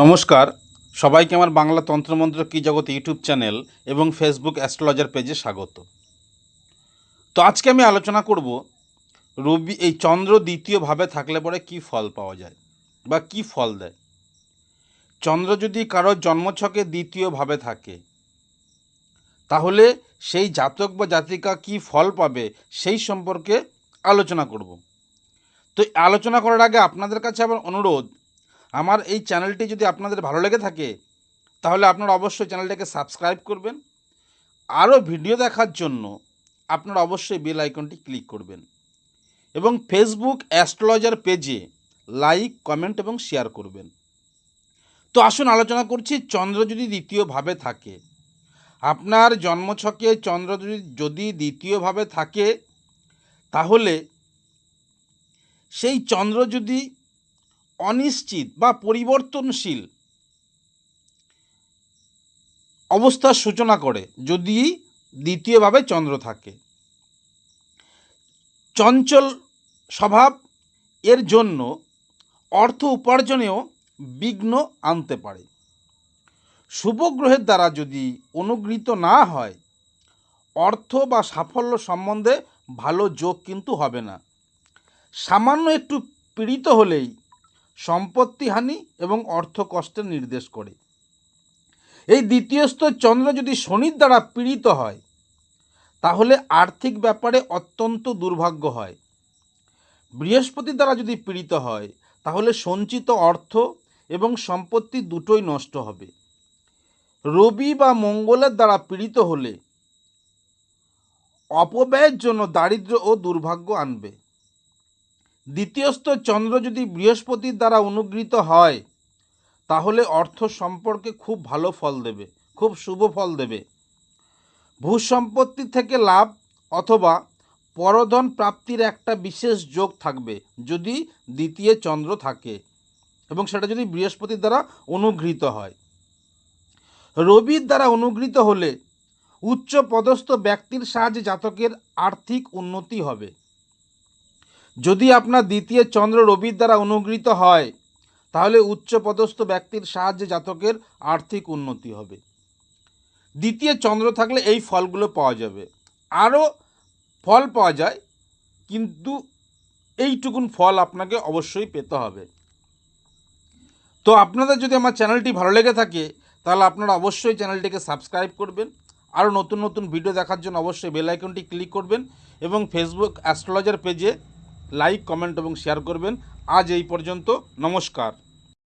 নমস্কার, সবাইকে আমার বাংলা তন্ত্রমন্ত্র কি জগৎ ইউটিউব চ্যানেল এবং ফেসবুক অ্যাস্ট্রোলজার পেজে স্বাগত। তো আজকে আমি আলোচনা করব এই চন্দ্র দ্বিতীয় ভাবে থাকলে পরে কি ফল পাওয়া যায় বা কি ফল দেয়। চন্দ্র যদি কারোর জন্মছকে দ্বিতীয় ভাবে থাকে তাহলে সেই জাতক বা জাতিকা কি ফল পাবে সেই সম্পর্কে আলোচনা করব। তো আলোচনা করার আগে আপনাদের কাছে আমার অনুরোধ, আমার এই চ্যানেলটি যদি আপনাদের ভালো লেগে থাকে তাহলে আপনারা অবশ্যই চ্যানেলটাকে সাবস্ক্রাইব করবেন। আরও ভিডিও দেখার জন্য আপনারা অবশ্যই বেল আইকনটি ক্লিক করবেন এবং ফেসবুক অ্যাস্ট্রোলজার পেজে লাইক, কমেন্ট এবং শেয়ার করবেন। তো আসুন আলোচনা করছি চন্দ্র যদি দ্বিতীয়ভাবে থাকে। আপনার জন্মছকে চন্দ্র যদি দ্বিতীয়ভাবে থাকে তাহলে সেই চন্দ্র যদি অনিশ্চিত বা পরিবর্তনশীল অবস্থার সূচনা করে, যদি দ্বিতীয়ভাবে চন্দ্র থাকে। চঞ্চল স্বভাব এর জন্য অর্থ উপার্জনেও বিঘ্ন আনতে পারে। শুভ গ্রহের দ্বারা যদি অনুগৃহীত না হয়, অর্থ বা সাফল্য সম্বন্ধে ভালো যোগ কিন্তু হবে না। সামান্য একটু পীড়িত হলেই সম্পত্তিহানি এবং অর্থ কষ্টের নির্দেশ করে। এই দ্বিতীয়স্থ চন্দ্র যদি শনির দ্বারা পীড়িত হয় তাহলে আর্থিক ব্যাপারে অত্যন্ত দুর্ভাগ্য হয়। বৃহস্পতির দ্বারা যদি পীড়িত হয় তাহলে সঞ্চিত অর্থ এবং সম্পত্তি দুটোই নষ্ট হবে। রবি বা মঙ্গলের দ্বারা পীড়িত হলে অপব্যয়ের জন্য দারিদ্র্য ও দুর্ভাগ্য আনবে। দ্বিতীয়স্থ চন্দ্র যদি বৃহস্পতির দ্বারা অনুগৃহীত হয় তাহলে অর্থ সম্পর্কে খুব ভালো ফল দেবে, খুব শুভ ফল দেবে। ভূসম্পত্তি থেকে লাভ অথবা পরধন প্রাপ্তির একটা বিশেষ যোগ থাকবে যদি দ্বিতীয় চন্দ্র থাকে এবং সেটা যদি বৃহস্পতির দ্বারা অনুগৃহীত হয়। রবির দ্বারা অনুগৃহীত হলে উচ্চ পদস্থ ব্যক্তির সাহায্যে জাতকের আর্থিক উন্নতি হবে। যদি আপনার দ্বিতীয় চন্দ্র রবির দ্বারা অনুগৃহীত হয় তাহলে উচ্চ পদস্থ ব্যক্তির সাহায্যে জাতকের আর্থিক উন্নতি হবে। দ্বিতীয় চন্দ্র থাকলে এই ফলগুলো পাওয়া যাবে। আরও ফল পাওয়া যায়, কিন্তু এইটুকুন ফল আপনাকে অবশ্যই পেতে হবে। তো আপনাদের যদি আমার চ্যানেলটি ভালো লেগে থাকে তাহলে আপনারা অবশ্যই চ্যানেলটিকে সাবস্ক্রাইব করবেন। আরও নতুন নতুন ভিডিও দেখার জন্য অবশ্যই বেল আইকনটি ক্লিক করবেন এবং ফেসবুক অ্যাস্ট্রোলজার পেজে লাইক, কমেন্ট এবং শেয়ার করবেন। আজ এই পর্যন্ত, নমস্কার।